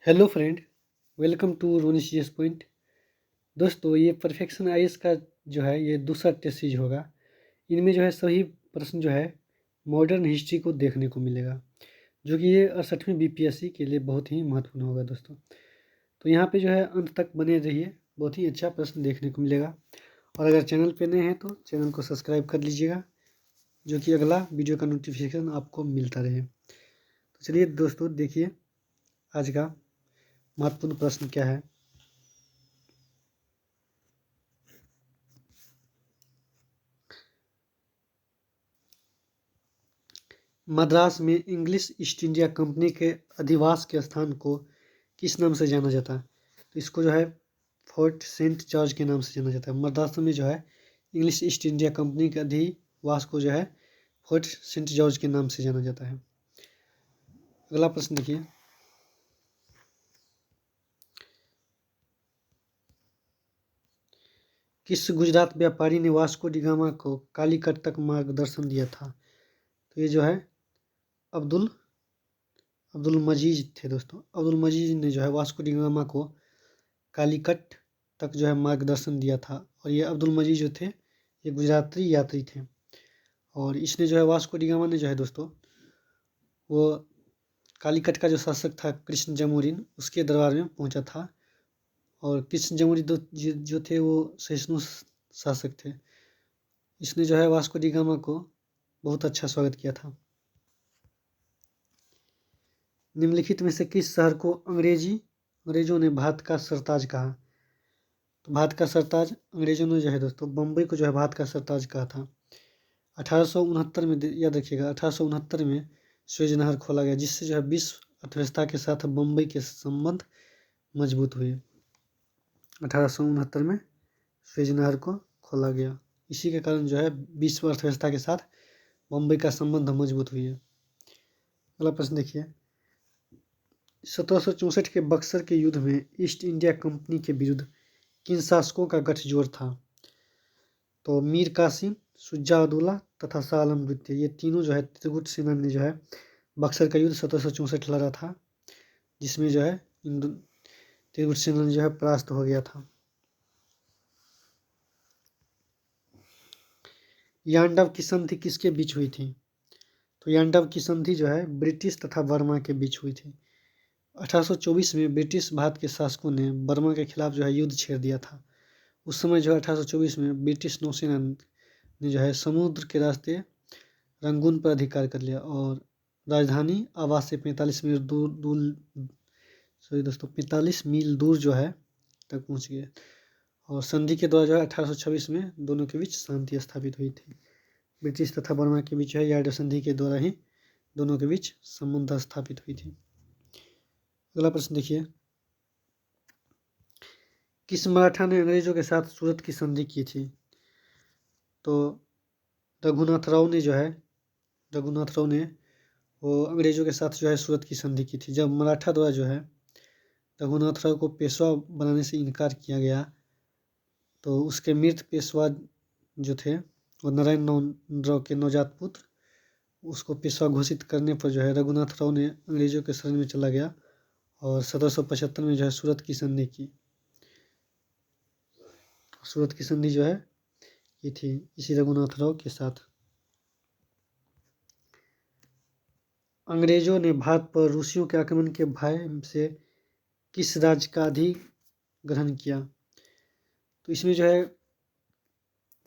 Hello friend, welcome to Ronish GS point. दोस्तों, ये perfection IAS का जो है ये दूसरा टेस्ट सीरीज होगा। इनमें जो है सभी प्रश्न जो है मॉडर्न हिस्ट्री को देखने को मिलेगा, जो कि ये 68वीं बीपीएससी के लिए बहुत ही महत्वपूर्ण होगा दोस्तों। तो यहाँ पे जो है अंत तक बने रहिए, बहुत ही अच्छा प्रश्न देखने को मिलेगा। और अगर चैनल पे नए हैं तो चैनल को सब्सक्राइब कर लीजिएगा, जो कि अगला वीडियो का नोटिफिकेशन आपको मिलता रहे। तो चलिए दोस्तों, देखिए आज का महत्वपूर्ण प्रश्न क्या है। मद्रास में इंग्लिश ईस्ट इंडिया कंपनी के अधिवास के स्थान को किस नाम से जाना जाता है? तो इसको जो है फोर्ट सेंट जॉर्ज के नाम से जाना जाता है। मद्रास में जो है इंग्लिश ईस्ट इंडिया कंपनी के अधिवास को जो है फोर्ट सेंट जॉर्ज के नाम से जाना जाता है। अगला प्रश्न देखिए, किस गुजरात व्यापारी ने वास्को डी गामा को कालीकट तक मार्गदर्शन दिया था? तो ये जो है अब्दुल मजीज थे दोस्तों। अब्दुल मजीज ने जो है वास्को डी गामा को कालीकट तक जो है मार्गदर्शन दिया था। और ये अब्दुल मजीद जो थे ये गुजराती यात्री थे। और इसने जो है वास्को डी गामा ने जो है दोस्तों वो कालीकट का जो शासक था कृष्ण जमोरिन, उसके दरबार में पहुंचा था। और कृष्ण जमोरिन जो थे वो सहिष्णु शासक थे। इसने जो है वास्को डी गामा को बहुत अच्छा स्वागत किया था। निम्नलिखित में से किस शहर को अंग्रेजों ने भारत का सरताज कहा? तो भारत का सरताज अंग्रेजों ने जो है दोस्तों बम्बई को जो है भारत का सरताज कहा था। 1869 में, याद रखिएगा, 1869 में स्वेज नहर खोला गया, जिससे जो है विश्व अर्थव्यवस्था के साथ बम्बई के संबंध मजबूत हुए। 1869 में स्वेज नहर को खोला गया, इसी के कारण जो है विश्व अर्थव्यवस्था के साथ बम्बई का संबंध मजबूत हुई है। अगला प्रश्न देखिए, 1764 के बक्सर के युद्ध में ईस्ट इंडिया कंपनी के विरुद्ध किन शासकों का गठजोड़ था? तो मीर कासिम, शुजा-उद-दौला तथा शाह आलम द्वितीय, ये तीनों जो है त्रिगुट सेना ने जो है बक्सर का युद्ध 1764 लड़ा था, जिसमें जो है त्रिगुट सेना ने जो है परास्त हो गया था। यांडव की संधि किसके बीच हुई थी? तो यांडव की संधि जो है ब्रिटिश तथा बर्मा के बीच हुई थी। 1824 में ब्रिटिश भारत के शासकों ने बर्मा के खिलाफ जो है युद्ध छेड़ दिया था। उस समय जो है 1824 में ब्रिटिश नौसेना ने जो है समुद्र के रास्ते रंगून पर अधिकार कर लिया और राजधानी आवास से 45 मील दूर जो है तक पहुंच गए। और संधि के द्वारा जो है 1826 में दोनों के बीच शांति स्थापित हुई थी। ब्रिटिश तथा बर्मा के बीच जो है यार्ड संधि के द्वारा ही दोनों के बीच संबंध स्थापित हुई थी। अगला प्रश्न देखिए, किस मराठा ने अंग्रेजों के साथ सूरत की संधि की थी? तो रघुनाथ राव ने वो अंग्रेजों के साथ जो है सूरत की संधि की थी। जब मराठा द्वारा जो है रघुनाथ राव को पेशवा बनाने से इनकार किया गया, तो उसके मृत पेशवा जो थे वो नारायण राव के नवजात पुत्र, उसको पेशवा घोषित करने पर जो है रघुनाथ राव ने अंग्रेजों के शरण में चला गया और 1775 में जो है सूरत की संधि की। सूरत की संधि जो है ये थी इसी रघुनाथ राव के साथ। अंग्रेजों ने भारत पर रूसियों के आक्रमण के भय से किस राज्य का अधिग्रहण किया? तो इसमें जो है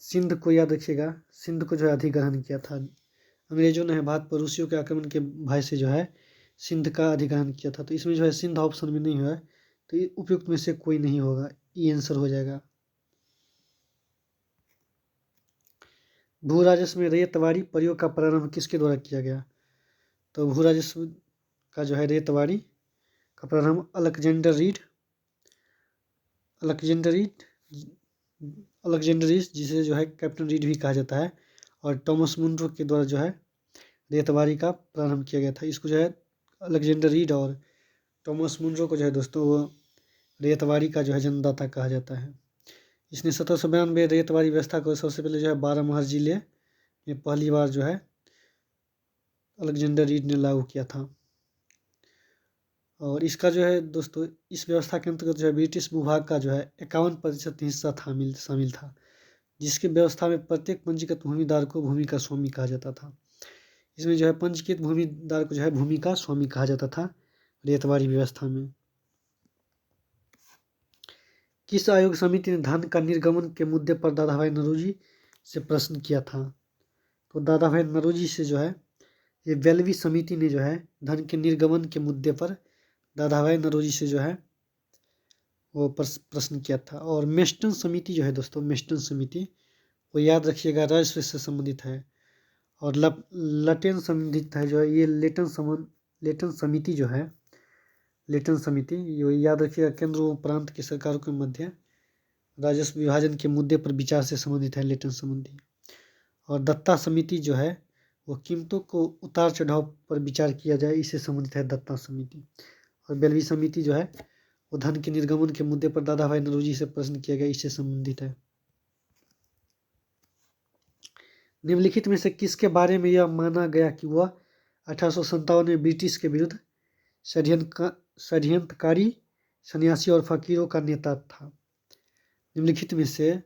सिंध को, याद रखिएगा, सिंध को जो है अधिग्रहण किया था। अंग्रेजों ने भारत पर रूसियों के आक्रमण के भय से जो है सिंध का अधिग्रहण किया था। तो इसमें जो है सिंध ऑप्शन में नहीं हुआ है, तो ये उपयुक्त में से कोई नहीं होगा, ये आंसर हो जाएगा। भू राजस्व में रेतवारी प्रयोग का प्रारंभ किसके द्वारा किया गया? तो भू राजस्व का जो है रेतवारी का प्रारंभ अलेक्जेंडर रीड, जिसे जो है कैप्टन रीड भी कहा जाता है, और टॉमस मुनरो के द्वारा जो है रेतवारी का प्रारंभ किया गया था। इसको जो है अलेक्जेंडर रीड और टॉमस मुनरो को जो है दोस्तों वो रेतवारी का जो है जन्मदाता कहा जाता है। इसने 1792 रेतवारी व्यवस्था को सबसे पहले जो है बारामहर जिले में पहली बार जो है अलेक्जेंडर रीड ने लागू किया था। और इसका जो है दोस्तों, इस व्यवस्था के अंतर्गत जो है ब्रिटिश भूभाग का जो है 51% हिस्सा शामिल था, जिसकी व्यवस्था में प्रत्येक पंजीकृत भूमिदार को भूमि का स्वामी कहा जाता था। इसमें जो है पंजीकृत भूमिदार को जो है भूमि का स्वामी कहा जाता था रेतवारी व्यवस्था में। किस आयोग समिति ने धन का निर्गमन के मुद्दे पर दादाभाई नौरोजी से प्रश्न किया था? तो दादाभाई नौरोजी से जो है ये वेलवी समिति ने जो है धन के निर्गमन के मुद्दे पर दादाभाई नौरोजी से जो है वो प्रश्न किया था। और मेस्टन समिति जो है दोस्तों, मेस्टन समिति वो याद रखिएगा राजस्व से संबंधित है। और लटेन संबंधित है जो है ये लेटन समिति जो है, लेटन समिति ये याद रखिएगा केंद्र व प्रांत की सरकारों के मध्य राजस्व विभाजन के मुद्दे पर विचार से संबंधित है लेटन समिति। और दत्ता समिति जो है वो कीमतों को उतार चढ़ाव पर विचार किया जाए, इससे संबंधित है दत्ता समिति। और बेलवी समिति जो है वो धन के निर्गमन के मुद्दे पर दादाभाई नौरोजी से प्रश्न किया गया, इससे संबंधित है। निम्नलिखित में से किसके बारे में यह माना गया कि वह 1857 में ब्रिटिश के विरुद्ध षड्यंत्रकारी सन्यासी और फकीरों का नेता था? निम्नलिखित में से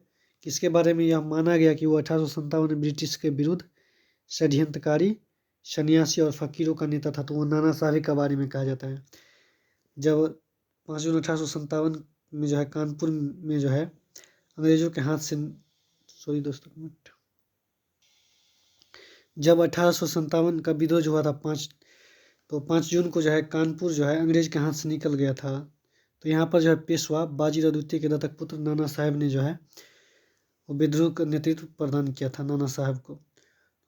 किसके बारे में यह माना गया कि वह 1857 में ब्रिटिश के विरुद्ध षड्यंत्रकारी सन्यासी और फकीरों का नेता था? तो वो नाना साहेब के बारे में कहा जाता है। जब 5 जून 1857 में जो है कानपुर में जो है अंग्रेजों के हाथ से जब 1857 का विद्रोह हुआ था 5 जून को जो है कानपुर जो है अंग्रेज के हाथ से निकल गया था। तो यहाँ पर जो है पेशवा बाजीराव द्वितीय के दत्तक पुत्र नाना साहेब ने जो है वो विद्रोह का नेतृत्व प्रदान किया था नाना साहब को।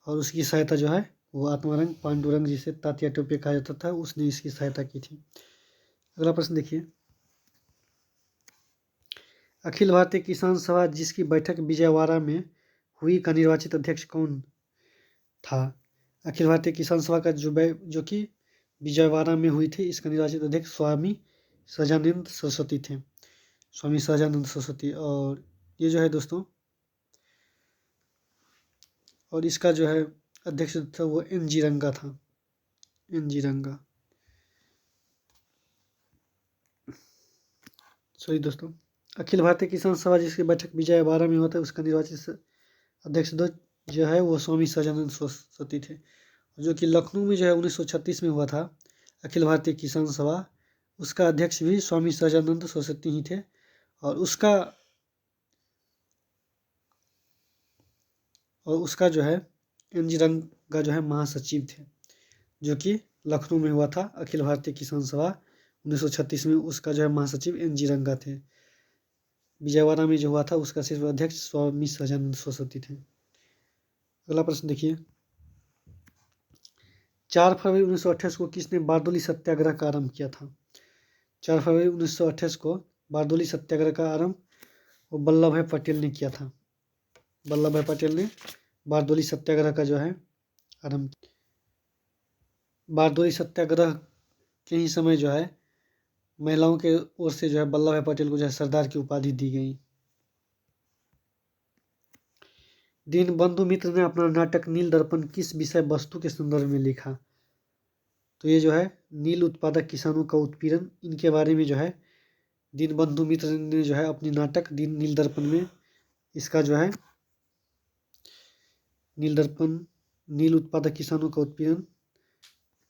और उसकी सहायता जो है वो आत्मारंग पांडुरंग जिसे तात्या टोपे कहा जाता था, उसने इसकी सहायता की थी। अगला प्रश्न देखिए, अखिल भारतीय किसान सभा जिसकी बैठक विजयवाड़ा में हुई का निर्वाचित अध्यक्ष कौन था? अखिल भारतीय किसान सभा का जो कि विजयवाड़ा में हुई थी, इसका निर्वाचित अध्यक्ष स्वामी सहजानंद सरस्वती थे, स्वामी सहजानंद सरस्वती। और ये जो है दोस्तों, और इसका जो है अध्यक्ष था वो NG रंगा था, NG रंगा। सॉरी दोस्तों, अखिल भारतीय किसान सभा जिसकी बैठक विजयवाड़ा में होता है उसका निर्वाचित अध्यक्ष जो है वो स्वामी सहजानंद सरस्वती थे, जो कि लखनऊ में जो है 1936 में हुआ था अखिल भारतीय किसान सभा। उसका अध्यक्ष भी स्वामी सहजानंद सरस्वती ही थे। और उसका जो है NG रंगा जो है महासचिव थे, जो कि लखनऊ में हुआ था अखिल भारतीय किसान सभा 1936 में। उसका जो है महासचिव NG रंगा थे। विजयवाड़ा में जो हुआ था उसका सिर्फ अध्यक्ष स्वामी सहजानंद सरस्वती थे। अगला प्रश्न देखिए, 4 फरवरी 1928 को किसने बारदोली सत्याग्रह का आरंभ किया था? 4 फरवरी 1928 को बारदोली सत्याग्रह का आरंभ वो वल्लभ भाई पटेल ने किया था। वल्लभ भाई पटेल ने बारदोली सत्याग्रह का जो है आरंभ। बारदोली सत्याग्रह के ही समय जो है महिलाओं के ओर से जो है वल्लभ भाई पटेल को जो है सरदार की उपाधि दी गई। दीनबंधु मित्र ने अपना नाटक नील दर्पण किस विषय वस्तु के संदर्भ में लिखा? तो ये जो है नील उत्पादक किसानों का उत्पीड़न, इनके बारे में जो है दीनबंधु मित्र ने जो है अपनी नाटक नील दर्पण में इसका जो है नील दर्पण नील उत्पादक किसानों का उत्पीड़न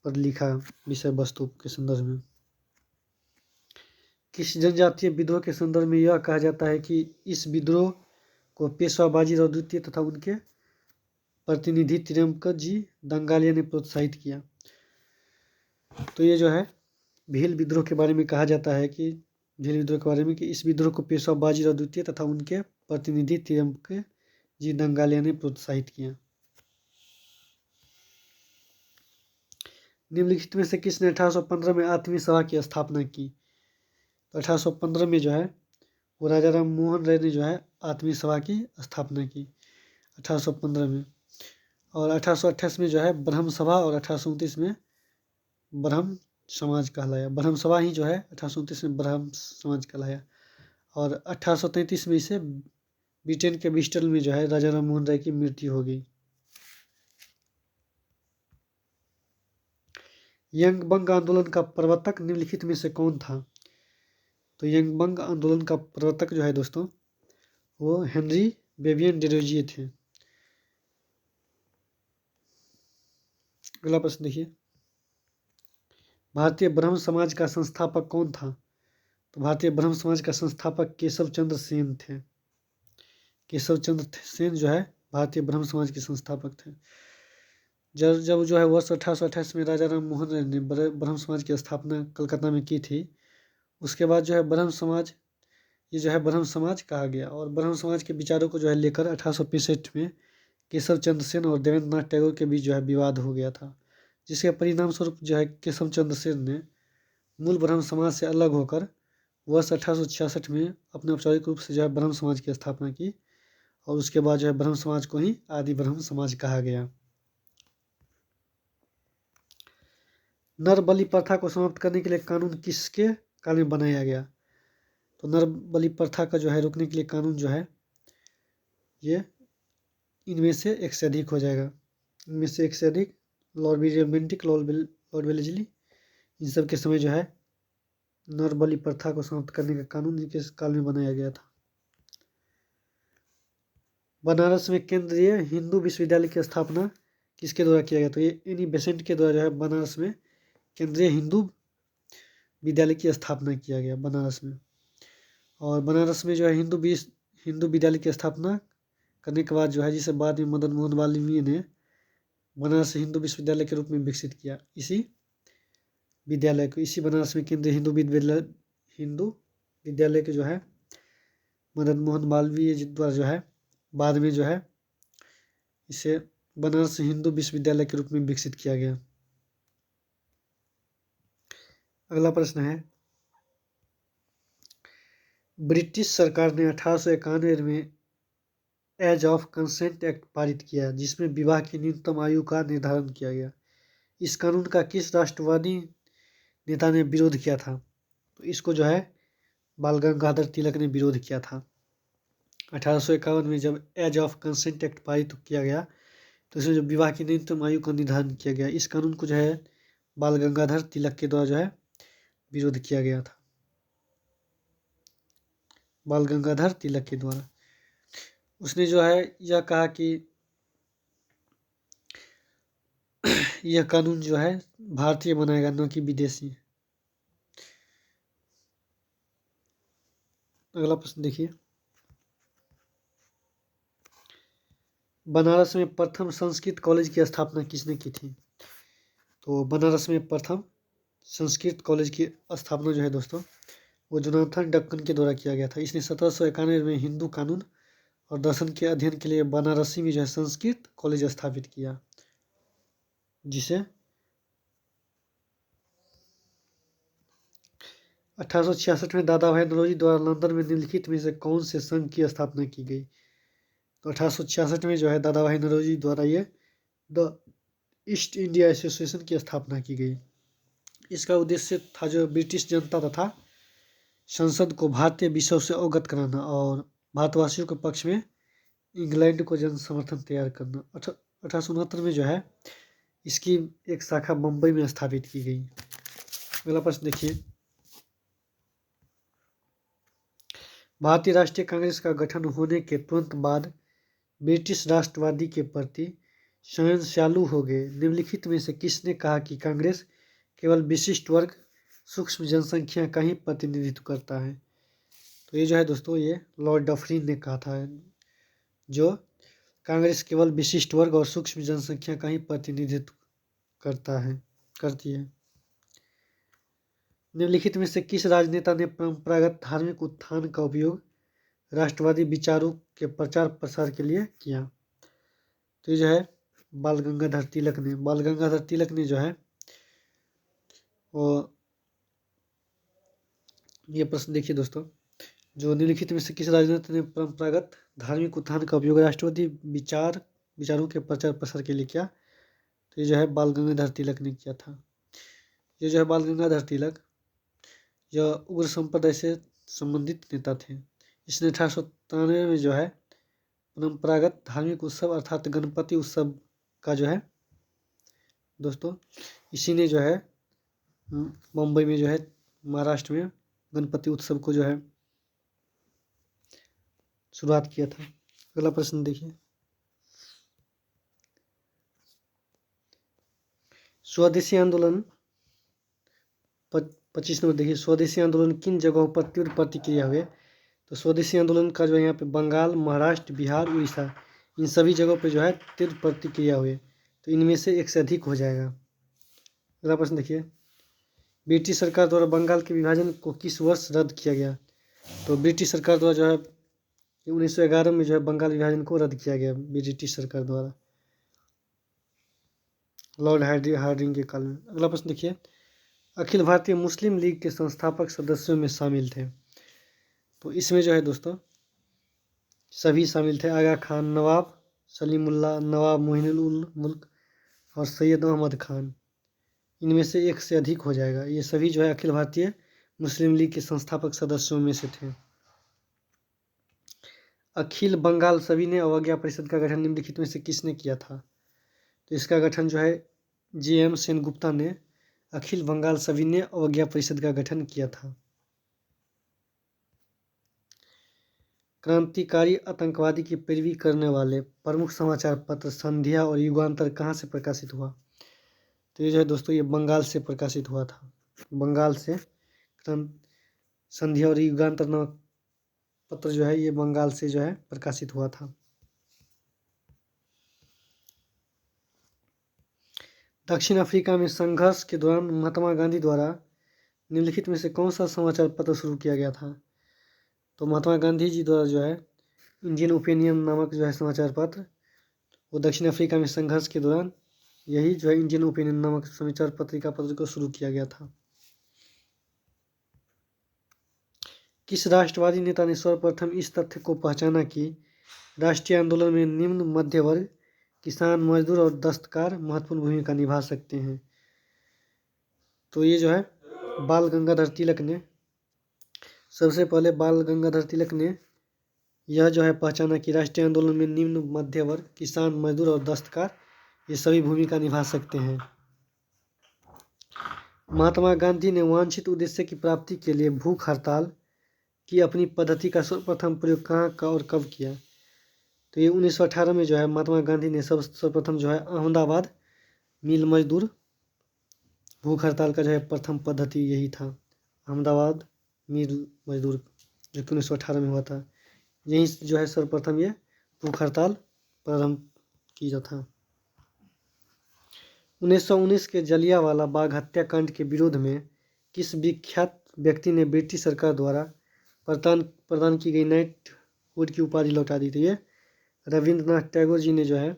पर लिखा विषय वस्तु के संदर्भ में। किस जनजातीय विद्रोह के संदर्भ में यह कहा जाता है कि इस विद्रोह को पेशवा बाजीराव द्वितीय तथा उनके प्रतिनिधि तिरुमकत जी दंगालिया ने प्रोत्साहित किया? तो ये जो है भील विद्रोह के बारे में कहा जाता है कि भील विद्रोह के बारे में कि इस विद्रोह को पेशवा बाजीराव द्वितीय तथा उनके प्रतिनिधि तिरुमकत जी दंगालिया ने प्रोत्साहित किया। निम्नलिखित में से किसने 1815 में आत्मीय सभा की स्थापना की? तो 1815 में जो है वो राजा राम मोहन राय ने जो है आत्मीय सभा की स्थापना की 1815 में। और 1828 में जो है ब्रह्म सभा और 1829 में ब्रह्म समाज कहलाया। ब्रह्म सभा ही जो है 1829 में ब्रह्म समाज कहलाया। और 1833 में इसे ब्रिटेन के ब्रिस्टल में जो है राजा राम मोहन राय की मृत्यु हो गई। यंगबंग आंदोलन का प्रवर्तक निम्नलिखित में से कौन था? तो यंगबंग आंदोलन का प्रवर्तक जो है दोस्तों वो हेनरी बेबियन डेरोजिए थे। अगला प्रश्न देखिए, भारतीय ब्रह्म समाज का संस्थापक कौन था? तो भारतीय ब्रह्म समाज का संस्थापक केशव चंद्र सेन थे। केशव चंद्र सेन जो है भारतीय ब्रह्म समाज के संस्थापक थे। जब जो है वर्ष 1828 में राजा राम मोहन राय ने ब्रह्म समाज की स्थापना कलकत्ता में की थी, उसके बाद जो है ब्रह्म समाज, ये जो है ब्रह्म समाज कहा गया। और ब्रह्म समाज के विचारों को जो है लेकर 1865 में केशव चंद्र सेन और देवेंद्र नाथ टैगोर के बीच जो है विवाद हो गया था, जिसके परिणाम स्वरूप जो है केशव चंद्र सेन ने मूल ब्रह्म समाज से अलग होकर वर्ष 1866 में अपने औपचारिक रूप से जो है ब्रह्म समाज की स्थापना की, और उसके बाद जो है ब्रह्म समाज को ही आदि ब्रह्म समाज कहा गया। नर बलि प्रथा को समाप्त करने के लिए कानून किसके काल में बनाया गया? तो नर बलि प्रथा का जो है रोकने के लिए कानून जो है ये इनमें से एक से अधिक हो जाएगा। इनमें से एक से अधिक Lord William Bentinck, Lord Wellesley, इन सब के समय जो है नर बलि प्रथा को समाप्त करने का कानून इनके काल में बनाया गया था। बनारस में केंद्रीय हिंदू विश्वविद्यालय की स्थापना किसके द्वारा किया गया? तो ये एनी बेसेंट के द्वारा जो है बनारस में केंद्रीय हिंदू विद्यालय की स्थापना किया गया बनारस में। और बनारस में जो है हिंदू विद्यालय की स्थापना करने के बाद जो है, जिसे बाद में मदन मोहन मालवीय ने बनारस हिंदू विश्वविद्यालय के रूप में विकसित किया, इसी विद्यालय को, इसी बनारस में केंद्रीय हिंदू विद्यालय के जो है मदन मोहन मालवीय द्वारा जो है बाद में जो है इसे बनारस हिंदू विश्वविद्यालय के रूप में विकसित किया गया। अगला प्रश्न है, ब्रिटिश सरकार ने 1891 में एज ऑफ कंसेंट एक्ट पारित किया, जिसमें विवाह की न्यूनतम आयु का निर्धारण किया गया। इस कानून का किस राष्ट्रवादी नेता ने विरोध किया था? तो इसको जो है बाल गंगाधर तिलक ने विरोध किया था। 1851 में जब एज ऑफ कंसेंट एक्ट पारित किया गया तो इसमें जो विवाह की न्यूनतम आयु का निर्धारण किया गया, इस कानून को जो है बाल गंगाधर तिलक के द्वारा जो है विरोध किया गया था, बाल गंगाधर तिलक के द्वारा। उसने जो है यह कहा कि यह कानून जो है भारतीय बनाएगा, न कि विदेशी। अगला प्रश्न देखिए, बनारस में प्रथम संस्कृत कॉलेज की स्थापना किसने की थी? तो बनारस में प्रथम संस्कृत कॉलेज की स्थापना जो है दोस्तों वो जोनाथन डक्कन के द्वारा किया गया था। इसने 1791 में हिंदू कानून और दर्शन के अध्ययन के लिए बनारसी में जो है संस्कृत कॉलेज स्थापित किया, जिसे 1866 में दादा भाई नौरोजी द्वारा लंदन में निम्नलिखित में से कौन से संघ की स्थापना की गई? तो 1866 में जो है दादा भाई नौरोजी द्वारा ये द ईस्ट इंडिया एसोसिएशन की स्थापना की गई। इसका उद्देश्य था जो ब्रिटिश जनता तथा संसद को भारतीय विषयों से अवगत कराना और भारतवासियों के पक्ष में इंग्लैंड को जन समर्थन तैयार करना। 1869 में जो है इसकी एक शाखा मुंबई में स्थापित की गई। अगला प्रश्न देखिए, भारतीय राष्ट्रीय कांग्रेस का गठन होने के तुरंत बाद ब्रिटिश राष्ट्रवादी के प्रति संवेदनशील हो गए। निम्नलिखित में से किसने कहा कि कांग्रेस केवल विशिष्ट वर्ग, सूक्ष्म जनसंख्या का ही प्रतिनिधित्व करता है? तो ये जो है दोस्तों ये लॉर्ड डफरिन ने कहा था, जो कांग्रेस केवल विशिष्ट वर्ग और सूक्ष्म जनसंख्या का ही प्रतिनिधित्व करती है। निम्नलिखित में से किस राजनेता ने परंपरागत धार्मिक उत्थान का उपयोग राष्ट्रवादी विचारों के प्रचार प्रसार के लिए किया? तो ये जो है बाल गंगाधर तिलक ने जो है वो, ये प्रश्न देखिए दोस्तों, जो निम्नलिखित में से किस राजनेता ने परंपरागत धार्मिक उत्थान का उपयोग राष्ट्रवादी विचारों के प्रचार प्रसार के लिए किया? तो ये जो है बाल गंगाधर तिलक ने किया था। ये जो है बाल गंगाधर तिलक यह उग्र संप्रदाय से संबंधित नेता थे। इसने 1893 में जो है परंपरागत धार्मिक उत्सव अर्थात गणपति उत्सव का जो है दोस्तों इसी ने जो है मुंबई में जो है महाराष्ट्र में गणपति उत्सव को जो है शुरुआत किया था। अगला प्रश्न देखिए, स्वदेशी आंदोलन 25 नंबर देखिए, स्वदेशी आंदोलन किन जगहों पर तीव्र प्रतिक्रिया हुए। तो स्वदेशी आंदोलन का जो है यहाँ पे बंगाल, महाराष्ट्र, बिहार, उड़ीसा, इन सभी जगहों पे जो है तीव्र प्रतिक्रिया हुए। तो इनमें से एक से अधिक हो जाएगा। अगला प्रश्न देखिए, ब्रिटिश सरकार द्वारा बंगाल के विभाजन को किस वर्ष रद्द किया गया। तो ब्रिटिश सरकार द्वारा जो है 1911 में जो है बंगाल विभाजन को रद्द किया गया ब्रिटिश सरकार द्वारा, लॉर्ड हार्डिंग के काल में। अगला प्रश्न देखिए, अखिल भारतीय मुस्लिम लीग के संस्थापक सदस्यों में शामिल थे। तो इसमें जो है दोस्तों सभी शामिल थे, आगा खान, नवाब सलीमुल्लाह, नवाब मोइनुल मुल्क और सैयद अहमद खान। इनमें से एक से अधिक हो जाएगा। ये सभी जो है अखिल भारतीय मुस्लिम लीग के संस्थापक सदस्यों में से थे। अखिल बंगाल सविनय अवज्ञा परिषद का गठन निम्नलिखित में से किसने किया था। तो इसका गठन जो है JM सेनगुप्ता ने अखिल बंगाल सविनय अवज्ञा परिषद का गठन किया था। क्रांतिकारी आतंकवादी की पैरवी करने वाले प्रमुख समाचार पत्र संध्या और युगांतर कहाँ से प्रकाशित हुआ। तो ये जो है दोस्तों ये बंगाल से प्रकाशित हुआ था। बंगाल से संध्या और युगांतर नामक पत्र जो है ये बंगाल से जो है प्रकाशित हुआ था। दक्षिण अफ्रीका में संघर्ष के दौरान महात्मा गांधी द्वारा निम्नलिखित में से कौन सा समाचार पत्र शुरू किया गया था। तो महात्मा गांधी जी द्वारा जो है इंडियन ओपिनियन नामक जो है समाचार पत्र, वो दक्षिण अफ्रीका में संघर्ष के दौरान यही जो है इंडियन ओपिनियन नामक समाचार पत्रिका पत्र को शुरू किया गया था। किस राष्ट्रवादी नेता ने सर्वप्रथम इस तथ्य को पहचाना कि राष्ट्रीय आंदोलन में निम्न मध्य वर्ग, किसान, मजदूर और दस्तकार महत्वपूर्ण भूमिका निभा सकते हैं। तो ये जो है बाल गंगाधर तिलक ने, सबसे पहले बाल गंगाधर तिलक ने यह जो है पहचाना कि राष्ट्रीय आंदोलन में निम्न मध्य वर्ग, किसान, मजदूर और दस्तकार ये सभी भूमिका निभा सकते हैं। महात्मा गांधी ने वांछित उद्देश्य की प्राप्ति के लिए भूख हड़ताल की अपनी पद्धति का सर्वप्रथम प्रयोग कहाँ का और कब किया। तो ये 1918 में जो है महात्मा गांधी ने सर्वप्रथम जो है अहमदाबाद मिल मजदूर भूख हड़ताल का जो है प्रथम पद्धति यही था, अहमदाबाद मिल मजदूर, जो कि 1918 में हुआ था। यहीं जो है सर्वप्रथम ये भूख हड़ताल प्रारंभ किया था। 1919 के जलियांवाला बाग हत्याकांड के विरोध में किस विख्यात व्यक्ति ने ब्रिटिश सरकार द्वारा प्रदान की गई नाइटहुड की उपाधि लौटा दी थी। ये रविंद्रनाथ टैगोर जी ने जो है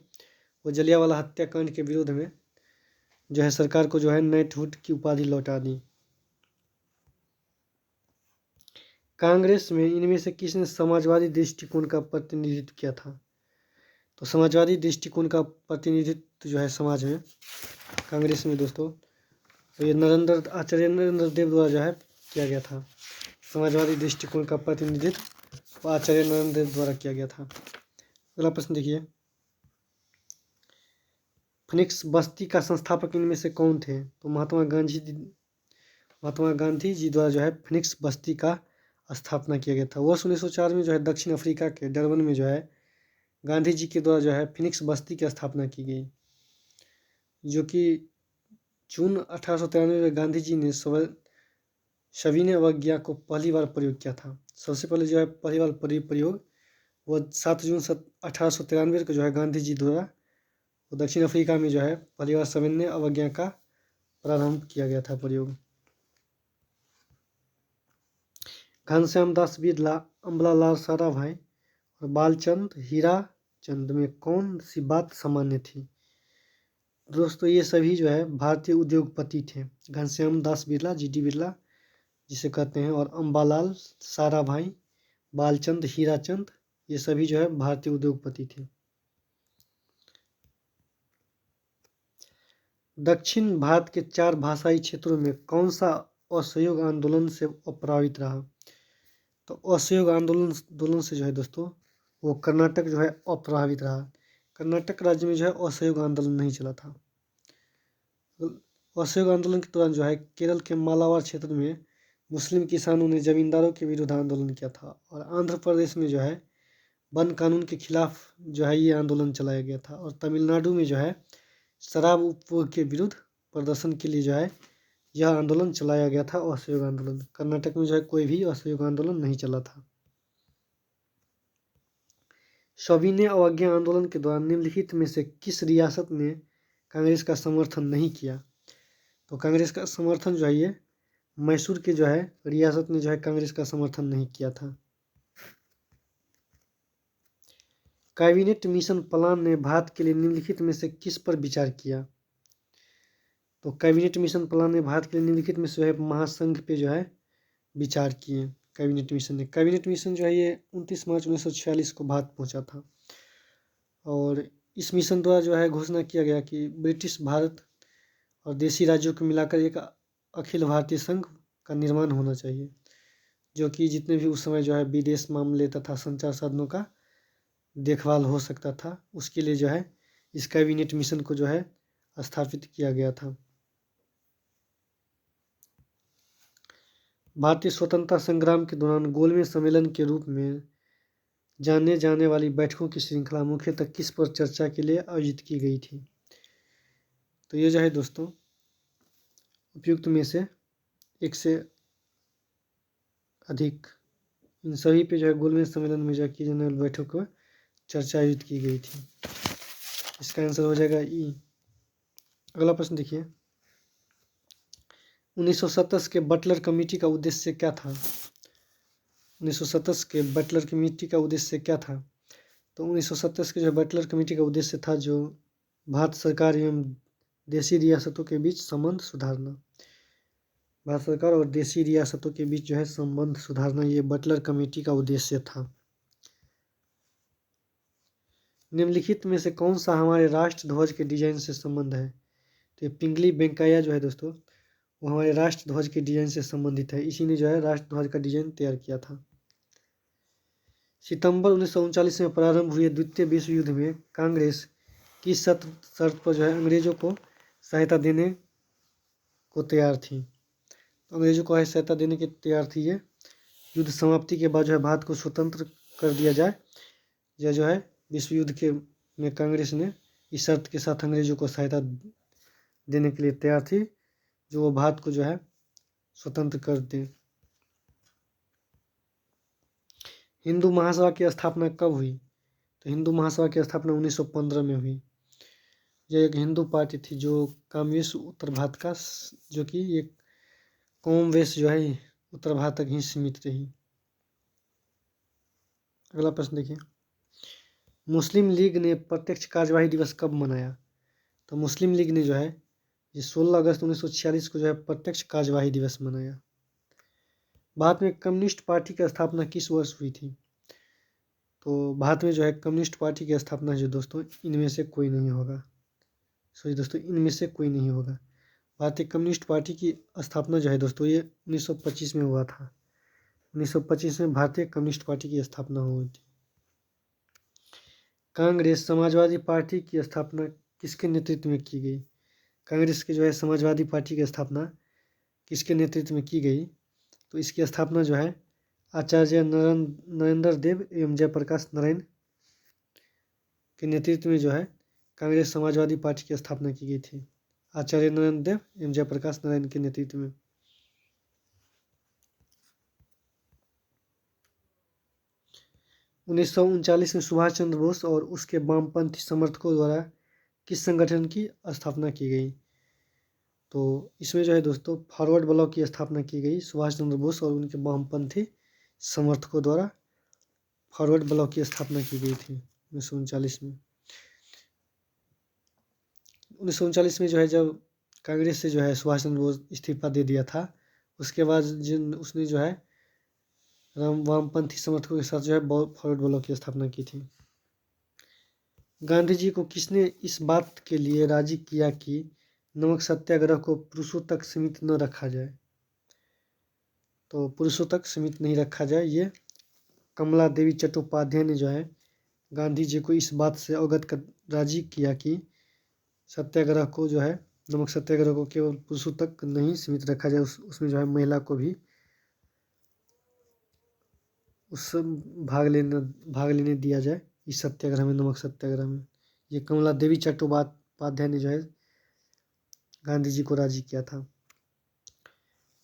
वो जलियांवाला हत्याकांड के विरोध में जो है सरकार को जो है नाइटहुड की उपाधि लौटा दी। कांग्रेस में इनमें से किसने समाजवादी दृष्टिकोण का प्रतिनिधित्व किया था। तो समाजवादी दृष्टिकोण का प्रतिनिधित्व जो है समाज में कांग्रेस में दोस्तों तो ये आचार्य नरेंद्र देव द्वारा जो है किया गया था। समाजवादी दृष्टिकोण का प्रतिनिधित्व आचार्य नरेंद्र देव द्वारा किया गया था। अगला प्रश्न देखिए, फिनिक्स बस्ती का संस्थापक इनमें से कौन थे। तो महात्मा गांधी जी द्वारा जो है फिनिक्स बस्ती का स्थापना किया गया था। वर्ष 1904 में जो है दक्षिण अफ्रीका के डरबन में जो है गांधी जी के द्वारा जो है फिनिक्स बस्ती की स्थापना की गई, जो कि जून 1893 में गांधी जी ने सविनय अवज्ञा को पहली बार प्रयोग किया था। सबसे पहले जो है पहली बार प्रयोग वो 7 जून 1893 को जो है गांधी जी द्वारा वो दक्षिण अफ्रीका में जो है पहली बार सविनय अवज्ञा का प्रारंभ किया गया था प्रयोग। घनश्याम दास बिरला, अम्बालाल साराभाई और बालचंद हीराचंद में कौन सी बात सामान्य थी। दोस्तों ये सभी जो है भारतीय उद्योगपति थे। घनश्याम दास बिरला, GD बिरला जिसे कहते हैं, और अम्बालाल साराभाई, बालचंद हीराचंद, ये सभी जो है भारतीय उद्योगपति थे। दक्षिण भारत के 4 भाषाई क्षेत्रों में कौन सा असहयोग आंदोलन से अप्रभावित रहा। तो असहयोग आंदोलन से जो है दोस्तों वो कर्नाटक जो है अप्रभावित रहा। कर्नाटक राज्य में जो है असहयोग आंदोलन नहीं चला था। असहयोग आंदोलन के दौरान जो है केरल के मालाबार क्षेत्र में मुस्लिम किसानों ने जमींदारों के विरुद्ध आंदोलन किया था। और आंध्र प्रदेश में जो है वन कानून के खिलाफ जो है ये आंदोलन चलाया गया था। और तमिलनाडु में जो है शराब उपभोग के विरुद्ध प्रदर्शन के लिए जो है यह आंदोलन चलाया गया था, असहयोग आंदोलन। कर्नाटक में जो है कोई भी असहयोग आंदोलन नहीं चला था। सविनय अवज्ञा आंदोलन के दौरान निम्नलिखित में से किस रियासत ने कांग्रेस का समर्थन नहीं किया? तो कांग्रेस का समर्थन जो है ये मैसूर के जो है रियासत ने जो है कांग्रेस का समर्थन नहीं किया था। कैबिनेट मिशन प्लान ने भारत के लिए निम्नलिखित में से किस पर विचार किया? तो कैबिनेट मिशन प्लान ने भारत के लिए निम्नलिखित में से महासंघ पे जो है विचार किए कैबिनेट मिशन ने। कैबिनेट मिशन जो है ये 29 मार्च 1946 को भारत पहुंचा था। और इस मिशन द्वारा जो है घोषणा किया गया कि ब्रिटिश भारत और देशी राज्यों को मिलाकर एक अखिल भारतीय संघ का निर्माण होना चाहिए, जो कि जितने भी उस समय जो है विदेश मामले तथा संचार साधनों का देखभाल हो सकता था, उसके लिए जो है इस कैबिनेट मिशन को जो है स्थापित किया गया था। भारतीय स्वतंत्रता संग्राम के दौरान गोलमेज सम्मेलन के रूप में जाने जाने वाली बैठकों की श्रृंखला मुख्यतः किस पर चर्चा के लिए आयोजित की गई थी? तो ये जो है दोस्तों उपयुक्त में से एक से अधिक इन सभी पे जो है गोलमेज सम्मेलन में जो की जाने वाली बैठक को चर्चा आयोजित की गई थी। इसका आंसर हो जाएगा ई। अगला प्रश्न देखिए, 1927 के बटलर कमेटी का उद्देश्य क्या था? 1927 के बटलर कमेटी का उद्देश्य क्या था? तो 1927 के जो बटलर कमेटी का उद्देश्य था जो भारत सरकार एवं देशी रियासतों के बीच संबंध सुधारना। भारत सरकार और देशी रियासतों के बीच जो है संबंध सुधारना, ये बटलर कमेटी का उद्देश्य था। निम्नलिखित में से कौन सा हमारे राष्ट्र ध्वज के डिजाइन से संबंध है? तो ये पिंगली वेंकैया जो है दोस्तों वो हमारे राष्ट्र ध्वज के डिजाइन से संबंधित है। इसी ने जो है राष्ट्र ध्वज का डिजाइन तैयार किया था। सितंबर 1939 में प्रारंभ हुए द्वितीय विश्व युद्ध में कांग्रेस किस शर्त पर जो है अंग्रेजों को सहायता देने को तैयार थी? तो अंग्रेजों को सहायता देने के तैयार थी ये युद्ध समाप्ति के बाद जो है भारत को स्वतंत्र कर दिया जाए। यह जो है विश्व युद्ध के में कांग्रेस ने इस शर्त के साथ अंग्रेजों को सहायता देने के लिए तैयार थी, जो वो भारत को जो है स्वतंत्र कर दे। हिंदू महासभा की स्थापना कब हुई? तो हिंदू महासभा की स्थापना 1915 में हुई। यह एक हिंदू पार्टी थी जो कम्युनिस्ट उत्तर भारत का, जो कि एक कॉमवेश जो है उत्तर भारत तक ही सीमित रही। अगला प्रश्न देखिए, मुस्लिम लीग ने प्रत्यक्ष कार्यवाही दिवस कब मनाया? तो मुस्लिम लीग ने जो है ये 16 अगस्त 1946 को जो है प्रत्यक्ष कार्यवाही दिवस मनाया। भारत में कम्युनिस्ट पार्टी की स्थापना किस वर्ष हुई थी? तो भारत में जो है कम्युनिस्ट पार्टी की स्थापना जो दोस्तों इनमें से कोई नहीं होगा। सॉरी दोस्तों, इनमें से कोई नहीं होगा। भारतीय कम्युनिस्ट पार्टी की स्थापना जो है दोस्तों ये 1925 में हुआ था। 1925 में भारतीय कम्युनिस्ट पार्टी की स्थापना हुई थी। कांग्रेस समाजवादी पार्टी की स्थापना किसके नेतृत्व में की गई? कांग्रेस की जो है समाजवादी पार्टी की स्थापना किसके नेतृत्व में की गई? तो इसकी स्थापना जो है आचार्य नरेंद्र देव एवं जयप्रकाश नारायण के नेतृत्व में जो है कांग्रेस समाजवादी पार्टी की स्थापना की गई थी। आचार्य नरेंद्र देव एवं जयप्रकाश नारायण के नेतृत्व में। 1939 में सुभाष चंद्र बोस और उसके वामपंथी समर्थकों द्वारा किस संगठन की स्थापना की गई? तो इसमें जो है दोस्तों फॉरवर्ड ब्लॉक की स्थापना की गई। सुभाष चंद्र बोस और उनके वामपंथी समर्थकों द्वारा फॉरवर्ड ब्लॉक की स्थापना की गई थी 1939 में। 1939 में जो है जब कांग्रेस से जो है सुभाष चंद्र बोस इस्तीफा दे दिया था, उसके बाद उसने जो है वामपंथी समर्थकों के साथ जो है फॉरवर्ड ब्लॉक की स्थापना की थी। गांधी जी को किसने इस बात के लिए राजी किया कि नमक सत्याग्रह को पुरुषों तक सीमित न रखा जाए? तो पुरुषों तक सीमित नहीं रखा जाए, ये कमला देवी चट्टोपाध्याय ने जो है गांधी जी को इस बात से अवगत कर राजी किया कि सत्याग्रह को जो है नमक सत्याग्रह को केवल पुरुषों तक नहीं सीमित रखा जाए, उसमें जो है महिला को भी उस भाग लेने दिया जाए इस सत्याग्रह में, नमक सत्याग्रह में। ये कमला देवी चट्टोपाध्याय ने जो है गांधी जी को राजी किया था।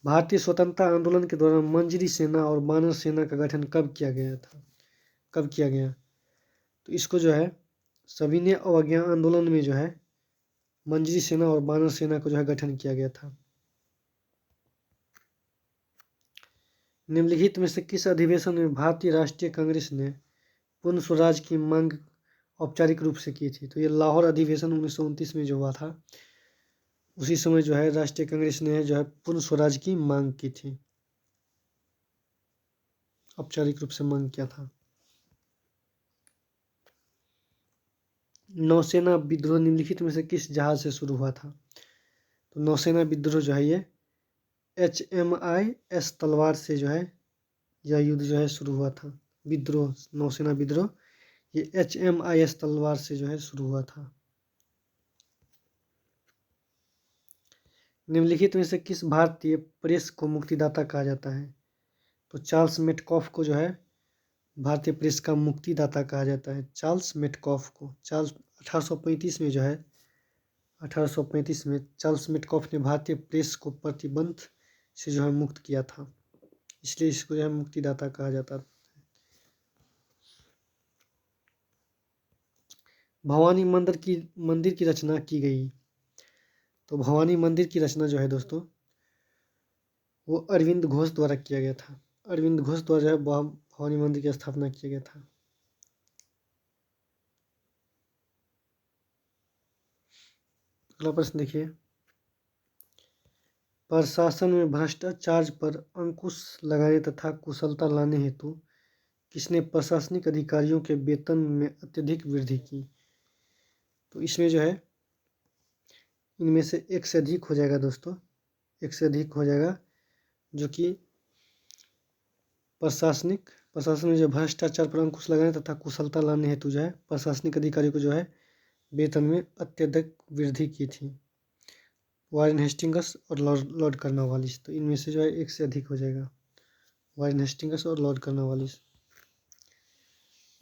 भारतीय स्वतंत्रता आंदोलन के दौरान मंजरी सेना और बानर सेना का गठन कब किया गया? तो इसको जो है सविनय अवज्ञा आंदोलन में जो है मंजरी सेना और बानर सेना को जो है गठन किया गया था। निम्नलिखित में से किस अधिवेशन में भारतीय राष्ट्रीय कांग्रेस ने पूर्ण स्वराज की मांग औपचारिक रूप से की थी? तो ये लाहौर अधिवेशन 1929 में जो हुआ था, उसी समय जो है राष्ट्रीय कांग्रेस ने जो है पूर्ण स्वराज की मांग की थी, औपचारिक रूप से मांग किया था। नौसेना विद्रोह निम्नलिखित में से किस जहाज से शुरू हुआ था? तो नौसेना विद्रोह जो है ये HMIS तलवार से जो है यह युद्ध जो है शुरू हुआ था। विद्रोह, नौसेना विद्रोह ये HMIS तलवार से जो है शुरू हुआ था। निम्नलिखित में से किस भारतीय प्रेस को मुक्तिदाता कहा जाता है? तो चार्ल्स मेटकॉफ को जो है भारतीय प्रेस का मुक्तिदाता कहा जाता है। चार्ल्स मेटकॉफ को 1835 में जो है 1835 में चार्ल्स मेटकॉफ ने भारतीय प्रेस को प्रतिबंध से जो है मुक्त किया था, इसलिए इसको जो है मुक्तिदाता कहा जाता है। भवानी मंदिर की रचना की गई। तो भवानी मंदिर की रचना जो है दोस्तों वो अरविंद घोष द्वारा किया गया था। अरविंद घोष द्वारा जो है भवानी मंदिर की स्थापना किया गया था। अगला प्रश्न देखिए, प्रशासन में भ्रष्टाचार पर अंकुश लगाने तथा कुशलता लाने हेतु किसने प्रशासनिक अधिकारियों के वेतन में अत्यधिक वृद्धि की? तो इसमें जो है इनमें से एक से अधिक हो जाएगा दोस्तों, एक से अधिक हो जाएगा, जो कि प्रशासन में जो भ्रष्टाचार पर अंकुश लगाने तथा कुशलता लाने हेतु जो है प्रशासनिक अधिकारियों को जो है वेतन में अत्यधिक वृद्धि की थी, वारेन हेस्टिंग्स और लॉर्ड कॉर्नवालिस। तो इनमें से जो है एक से अधिक हो जाएगा, वारेन हेस्टिंग्स और लॉर्ड कॉर्नवालिस।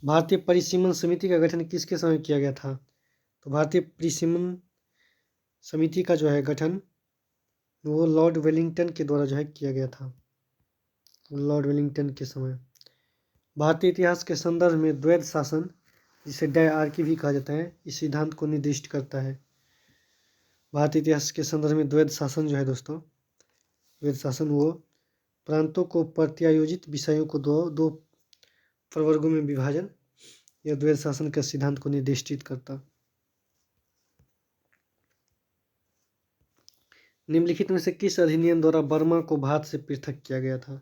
भारतीय परिसीमन समिति का गठन किसके समय किया गया था? तो भारतीय परिसीमन समिति का जो है गठन वो लॉर्ड वेलिंगटन के द्वारा जो है किया गया था, लॉर्ड वेलिंगटन के समय। भारतीय इतिहास के संदर्भ में द्वैध शासन, जिसे डायआर्की भी कहा जाता है, इस सिद्धांत को निर्दिष्ट करता है। भारतीय इतिहास के संदर्भ में द्वैध शासन जो है दोस्तों, द्वैध शासन वो प्रांतों को प्रत्यायोजित विषयों को दो प्रवर्गों में विभाजन, यह द्वैध शासन के सिद्धांत को निर्दिष्ट करता। निम्नलिखित में से किस अधिनियम द्वारा बर्मा को भारत से पृथक किया गया था?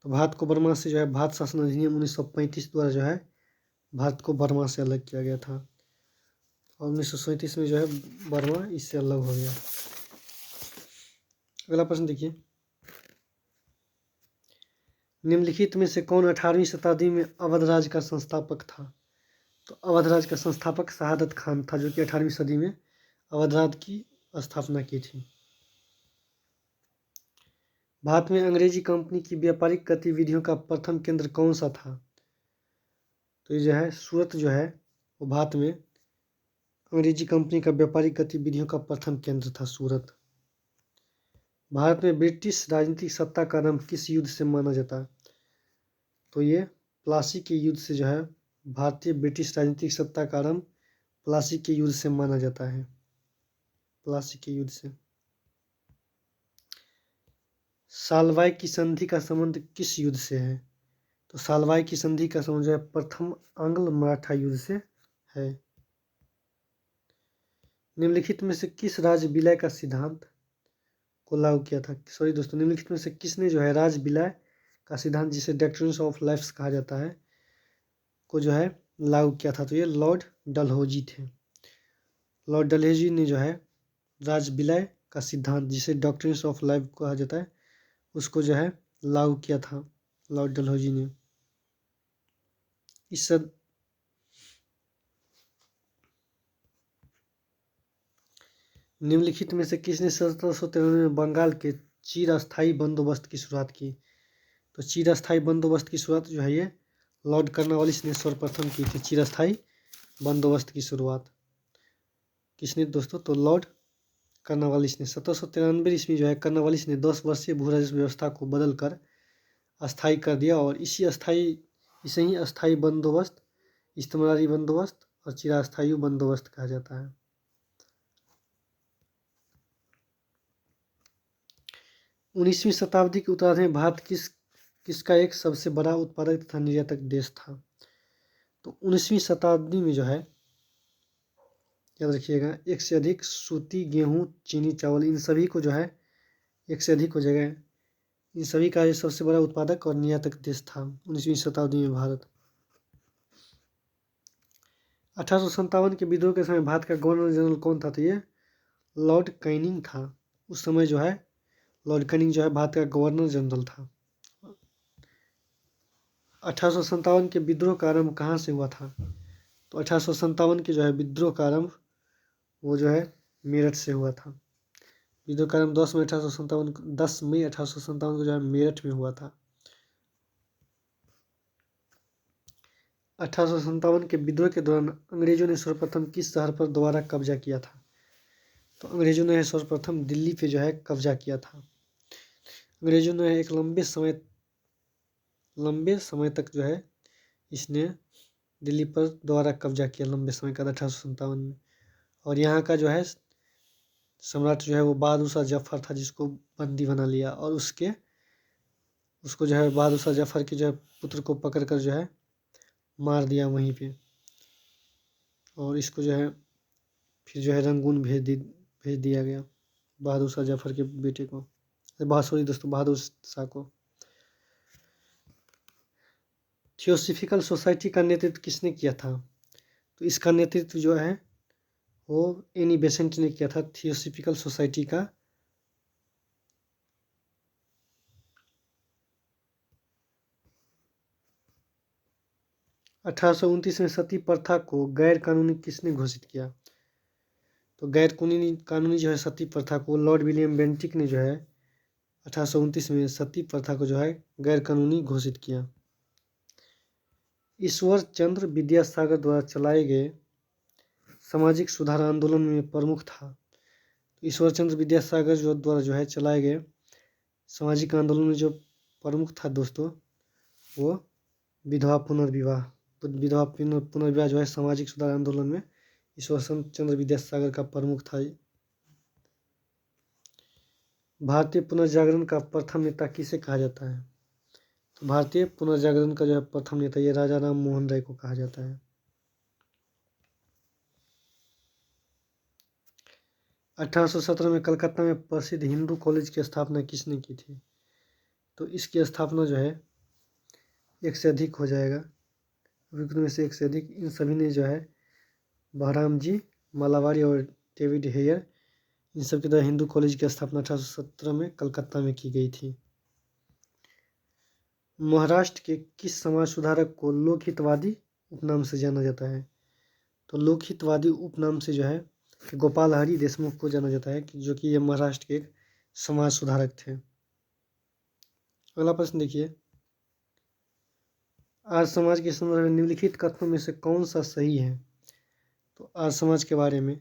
तो भारत को बर्मा से जो है भारत शासन अधिनियम 1935 द्वारा जो है भारत को बर्मा से अलग किया गया था, और 1937 में जो है बर्मा इससे अलग हो गया। अगला प्रश्न देखिए, निम्नलिखित में से कौन 18वीं शताब्दी में अवध राज का संस्थापक था? तो अवध राज का संस्थापक शहादत खान था, जो कि 18वीं सदी में अवध राज की स्थापना की थी। भारत में अंग्रेजी कंपनी की व्यापारिक गतिविधियों का प्रथम केंद्र कौन सा था? तो ये जो है सूरत जो है वो भारत में अंग्रेजी कंपनी का व्यापारिक गतिविधियों का प्रथम केंद्र था, सूरत। भारत में ब्रिटिश राजनीतिक सत्ता का आरंभ किस युद्ध से माना जाता है? तो ये प्लासी के युद्ध से जो है भारतीय ब्रिटिश राजनीतिक सत्ता का आरंभ प्लासी के युद्ध से माना जाता है, प्लासी के युद्ध से। सालवाई की संधि का संबंध किस युद्ध से है? तो सालवाई की संधि का संबंध जो है प्रथम आंग्ल मराठा युद्ध से है। निम्नलिखित में से किस राज विलय का सिद्धांत को लागू किया था? सॉरी दोस्तों, निम्नलिखित में से किसने जो है राज विलय का सिद्धांत, जिसे डॉक्ट्रिन ऑफ लाइफ कहा जाता है, को जो है लागू किया था? तो ये लॉर्ड डलहौजी थे। लॉर्ड डलहौजी ने जो है राज विलय का सिद्धांत, जिसे डॉक्ट्रिन ऑफ लाइफ कहा जाता है, उसको जो है लागू किया था लॉर्ड डलहौजी ने। इस निम्नलिखित में से किसने 1793 में बंगाल के चिरस्थायी बंदोबस्त की शुरुआत की? तो चिरस्थायी बंदोबस्त की शुरुआत जो है ये लॉर्ड कॉर्नवालिस ने सर्वप्रथम की थी। चिरस्थायी बंदोबस्त की शुरुआत किसने दोस्तों? तो लॉर्ड कॉर्नवालिस ने 1793 ईस्वी जो है कॉर्नवालिस ने 10 वर्षीय भू राजस्व व्यवस्था को बदलकर अस्थायी कर दिया और इसे ही अस्थायी बंदोबस्त, इस्तेमारी बंदोबस्त और चिरस्थायी बंदोबस्त कहा जाता है। उन्नीसवीं शताब्दी के उत्तरार्ध में भारत किसका एक सबसे बड़ा उत्पादक तथा निर्यातक देश था? तो 19वीं शताब्दी में जो है याद रखिएगा एक से अधिक सूती, गेहूं, चीनी, चावल इन सभी को जो है एक से अधिक हो जाएगा। इन सभी का सबसे बड़ा उत्पादक और निर्यातक देश था 19वीं शताब्दी में भारत। 1857 के विद्रोह के समय भारत का गवर्नर जनरल कौन था? तो ये लॉर्ड कैनिंग था। उस समय जो है लॉर्ड कैनिंग जो है भारत का गवर्नर जनरल था। 1857 के विद्रोह का आरंभ कहाँ से हुआ था? तो 1857 के जो है विद्रोह का आरंभ वो जो है मेरठ से हुआ था। विद्रोह का आरंभ 10 मई 1857 को जो है मेरठ में हुआ था। 1857 के विद्रोह के दौरान अंग्रेजों ने सर्वप्रथम किस शहर पर दोबारा कब्जा किया था? तो अंग्रेजों ने सर्वप्रथम दिल्ली पे जो है कब्जा किया था। अंग्रेजों ने एक लंबे समय तक जो है इसने दिल्ली पर दोबारा कब्जा किया लंबे समय का 1857 में। और यहाँ का जो है सम्राट जो है वो बहादुर शाह जफर था जिसको बंदी बना लिया और उसको जो है बहादुर शाह जफर के जो है पुत्र को पकड़कर जो है मार दिया वहीं पे। और इसको जो है फिर जो है रंगून भेज दिया गया बहादुर शाह जफर के बेटे को, बहादुर शाह को। थियोसॉफिकल सोसाइटी का नेतृत्व किसने किया था? तो इसका नेतृत्व जो है वो एनी बेसेंट ने किया था। थियोसॉफिकल सोसाइटी का 1829 में सती प्रथा को गैर कानूनी किसने घोषित किया? तो गैर कानूनी जो है सती प्रथा को लॉर्ड विलियम बेंटिक ने जो है 1829 में सती प्रथा को जो है गैर कानूनी घोषित किया। ईश्वर चंद्र विद्यासागर द्वारा चलाए गए सामाजिक सुधार आंदोलन में प्रमुख था। तो ईश्वर चंद्र विद्यासागर द्वारा जो है चलाए गए सामाजिक आंदोलन में जो प्रमुख था दोस्तों वो विधवा पुनर्विवाह जो है सामाजिक सुधार आंदोलन में ईश्वर चंद्र विद्यासागर का प्रमुख था। भारतीय पुनर्जागरण का प्रथम नेता किसे कहा जाता है? तो भारतीय पुनर्जागरण का जो है प्रथम नेता ये राजा राम मोहन राय को कहा जाता है। 1817 में कलकत्ता में प्रसिद्ध हिंदू कॉलेज की स्थापना किसने की थी? तो इसकी स्थापना जो है एक से अधिक हो जाएगा, में से एक से अधिक इन सभी ने जो है बहराम जी मालावारी और डेविड हेयर इन सब के द्वारा हिंदू कॉलेज की स्थापना 1817 में कलकत्ता में की गई थी। महाराष्ट्र के किस समाज सुधारक को लोकहितवादी उपनाम से जाना जाता है? तो लोकहितवादी उपनाम से जो है गोपाल हरि देशमुख को जाना जाता है जो कि ये महाराष्ट्र के एक समाज सुधारक थे। अगला प्रश्न देखिए, आर्य समाज के संदर्भ में निम्नलिखित कथनों में से कौन सा सही है? तो आर्य समाज के बारे में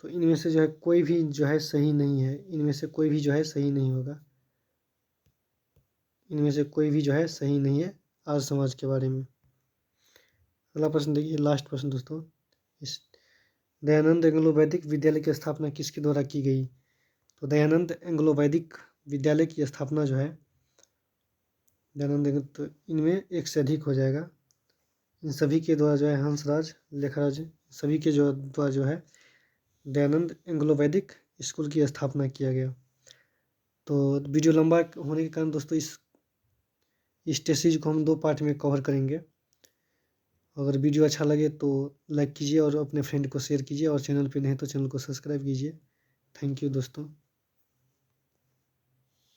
तो इनमें से जो है कोई भी जो है सही नहीं है, इनमें से कोई भी जो है सही नहीं होगा, इनमें से कोई भी जो है सही नहीं है आर्य समाज के बारे में। अगला प्रश्न देखिए, लास्ट प्रश्न दोस्तों, इस दयानंद एंग्लो वैदिक विद्यालय की स्थापना किसके द्वारा की गई? तो दयानंद एंग्लो वैदिक विद्यालय की स्थापना जो है दयानंद, तो इनमें एक से अधिक हो जाएगा, इन सभी के द्वारा जो है हंसराज लेखराज सभी के जो द्वारा जो है दयानंद एंग्लो वैदिक स्कूल की स्थापना किया गया। तो वीडियो लंबा होने के कारण दोस्तों इस टेस्ट सीरीज को हम 2 पार्ट में कवर करेंगे। अगर वीडियो अच्छा लगे तो लाइक कीजिए और अपने फ्रेंड को शेयर कीजिए और चैनल पे नहीं तो चैनल को सब्सक्राइब कीजिए। थैंक यू दोस्तों।